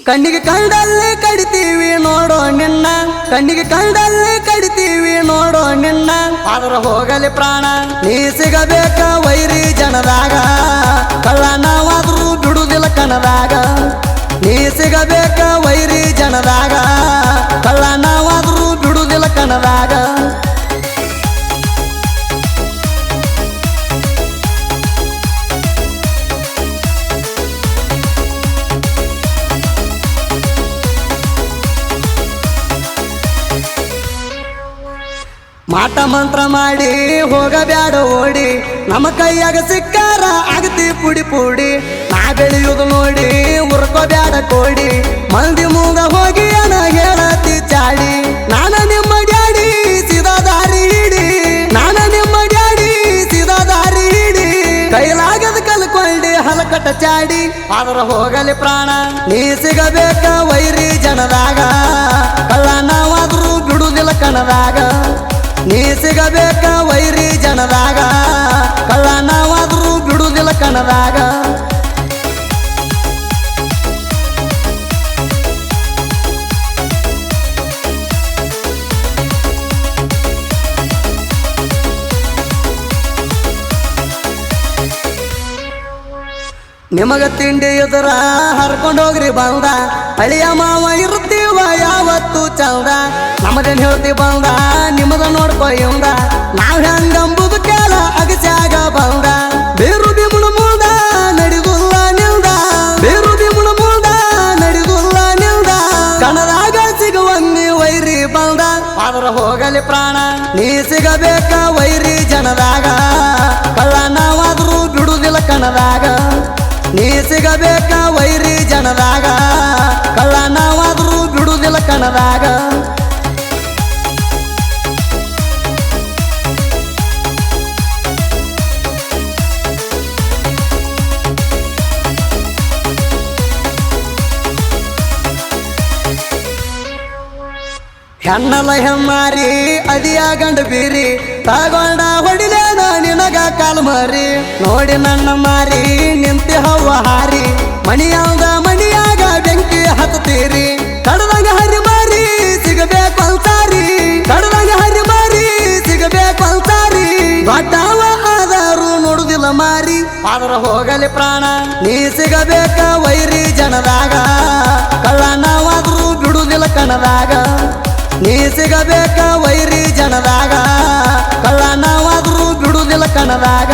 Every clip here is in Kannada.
ಕಣ್ಣಿಗೆ ಕಂಡಲ್ಲಿ ಕಡಿತೀವಿ ನೋಡೋ ನಿನ್ನ ಕಣ್ಣಿಗೆ ಕಂಡಲ್ಲಿ ಕಡಿತೀವಿ ನೋಡೋ ನಿನ್ನ ಆದ್ರ ಹೋಗಲಿ ಪ್ರಾಣ ನೀ ಸಿಗಬೇಕ ವೈರಿ ಜನದಾಗ ಕಳ್ಳ ನಾವಾದ್ರೂ ಬಿಡುದಿಲ್ಲ ಕಣದಾಗ ನೀ ಸಿಗಬೇಕ ವೈರಿ ಜನದಾಗ ಕಳ್ಳ ನಾವಾದ್ರೂ ಬಿಡುದಿಲ್ಲ ಕಣದಾಗ ಮಾಟ ಮಂತ್ರ ಮಾಡಿ ಹೋಗಬ್ಯಾಡ ಓಡಿ ನಮ್ಮ ಕೈಯಾಗ ಸಿಕ್ಕಾರ ಆಗತಿ ಪುಡಿ ಪುಡಿ ನಾ ಬೆಳೆಯುವುದು ನೋಡಿ ಉರ್ಕೋಬ್ಯಾಡ ಕೋಡಿ ಮಂದಿ ಮೂಗ ಹೋಗಿ ಅನ ಹೇಳತಿ ಚಾಡಿ ನಾನ ನಿಮ್ಮ ಡ್ಯಾಡಿ ಸೀದಾ ದಾರಿ ಹಿಡಿ ನಾನ ನಿಮ್ಮ ಡ್ಯಾಡಿ ಸೀದಾ ದಾರಿ ಹಿಡಿ ಕೈಲಾಗದ ಕಲ್ಕೊಂಡಿ ಹಲಕಟ ಚಾಡಿ ಆದ್ರ ಹೋಗಲಿ ಪ್ರಾಣ ನೀ ಸಿಗಬೇಕ ವೈರಿ ಜನದಾಗ ಕಳ್ಳ ನಾವಾದ್ರೂ ಬಿಡುದಿಲ್ಲ ಕಣದಾಗ ನೀ ಸಿಗಬೇಕ ವೈರಿ ಜನದಾಗ ಕಳ್ಳ ನಾವಾದ್ರೂ ಬಿಡುದಿಲ್ಲ ಕಣದಾಗ ನಿಮಗ ತಿಂಡಿ ಎದುರ ಹರ್ಕೊಂಡೋಗ್ರಿ ಬಂದ ಅಳಿಯ ಮಾವ ಇರ್ತೀವ ಯಾವತ್ತು ಚಂದ ನಮದೇನ್ ಹೇಳ್ತಿ ಬಂದ ನಿಮದ ನೋಡ್ಕೊ ಇವಂದ ನಾವ್ ಹೆಂಗಂಬುದು ಕೇಳ ಅಗಸ್ಯಾಗ ಬಂದ ಬೇರು ಬಿಮುಣ ಮುಂದ ನಡಿಗುಲ್ಲ ನಿಲ್ದ ಬೇರು ಬಿಮುಣ ಮುಂದ ನಡಿಗುಲ್ಲ ನಿಲ್ದ ಕಣದಾಗ ಸಿಗುವಂಗಿ ವೈರಿ ಬಂದ ಆದ್ರ ಹೋಗಲಿ ಪ್ರಾಣ ನೀ ಸಿಗಬೇಕ ವೈರಿ ಜನದಾಗ ಕಳ್ಳ ನಾವಾದ್ರೂ ಬಿಡುದಿಲ್ಲ ಕಣದಾಗ ನೀ ಸಿಗಬೇಕ ವೈರಿ ಜನದಾಗ ಕಳ್ಳ ನಾವಾದ್ರೂ ಬಿಡುದಿಲ್ಲ ಕಣದಾಗ ಹೆಣ್ಣಲ ಹೆಮ್ಮಾರಿ ಅದಿಯ ಗಂಡ ಬೀರಿ ತಗೊಂಡ ಹೊಡಿಲೇನ ನಿನಗ ಕಾಲ್ಮರಿ ನೋಡಿ ನನ್ನ ಮಾರಿ ನಿಂತಿ ಹವ್ವ ಹಾರಿ ಮಣಿಯಾಗ ಮಣಿಯಾಗ ಬೆಂಕಿ ಹತ್ತೀರಿ ಕಡದಂಗ ಹರಿ ಮಾರಿ ಸಿಗಬೇಕು ಅಂತಾರಿ ಕಡದಂಗ ಹರಿ ಮಾರಿ ಸಿಗಬೇಕು ಅಂತಾರಿ ದೊಡ್ಡವ ಆದರೂ ನೋಡುದಿಲ್ಲ ಮಾರಿ ಆದ್ರ ಹೋಗಲಿ ಪ್ರಾಣ ನೀ ಸಿಗಬೇಕ ವೈರಿ ಜನದಾಗ ಕಳ್ಳ ನಾವಾದ್ರೂ ಬಿಡುದಿಲ್ಲ ಕಣದಾಗ ನೀ ಸಿಗಬೇಕ ವೈರಿ ಜನದಾಗ ಕಳ್ಳ ನಾವಾದ್ರೂ ಬಿಡುದಿಲ್ಲ ಕಣದಾಗ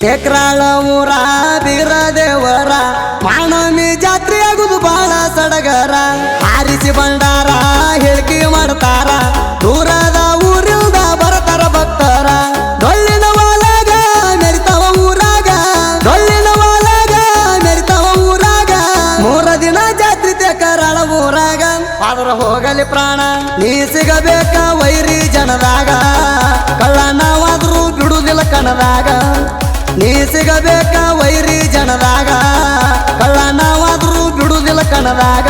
ತೆಕ್ರಾಳ ಊರ ಬೀರ ದೇವರ ಮಾನಮಿ ಜಾತ್ರೆ ಆಗುದು ಬಾಳ ಸಡಗರ ಹಾರಿಸಿ ಬಂಡಾರ ಹೇಳಿಕೆ ಮಾಡ್ತಾರ ದೂರದ ಊರಿಂದ ಬರತಾರ ಭಕ್ತರ ಡೊಳ್ಳಿನ ವಾಲಾಗ ಮೆರಿತಾವ ಊರಾಗ ಡೊಳ್ಳಿನ ವಾಲಾಗ ಮೆರಿತಾವ ಊರಾಗ 3 ದಿನ ಜಾತ್ರೆ ತೆಕ್ರಾಳ ಊರಾಗ ಆದ್ರ ಹೋಗಲಿ ಪ್ರಾಣ ನೀ ಸಿಗಬೇಕ ವೈರಿ ಜನದಾಗ ಕಳ್ಳ ನಾವಾದ್ರೂ ಬಿಡುದಿಲ್ಲ ಕಣದಾಗ ನೀ ಸಿಗಬೇಕ ವೈರಿ ಜನದಾಗ ಕಳ್ಳ ನಾವಾದ್ರೂ ಬಿಡುದಿಲ್ಲ ಕಣದಾಗ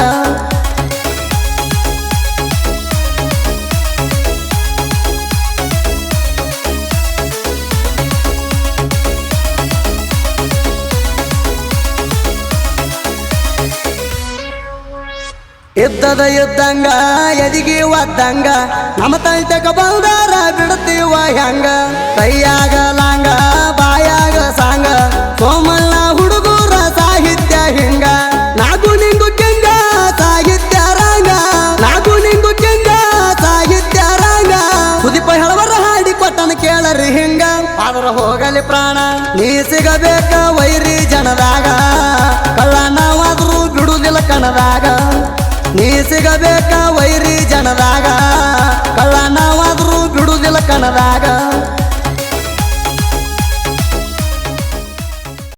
ಇದ್ದದ ಇದ್ದಂಗ ಎದಿಗಿ ಒದ್ದಂಗ ನಮ್ಮ ತಂಟಕ ಬಂದಾರ ಬಿಡ್ತೀವ ಹೆಂಗ ಕೈಯಾಗ ಲಾಂಗ ಬಾಯಾಗ ಸಾಂಗ ಸೋಮ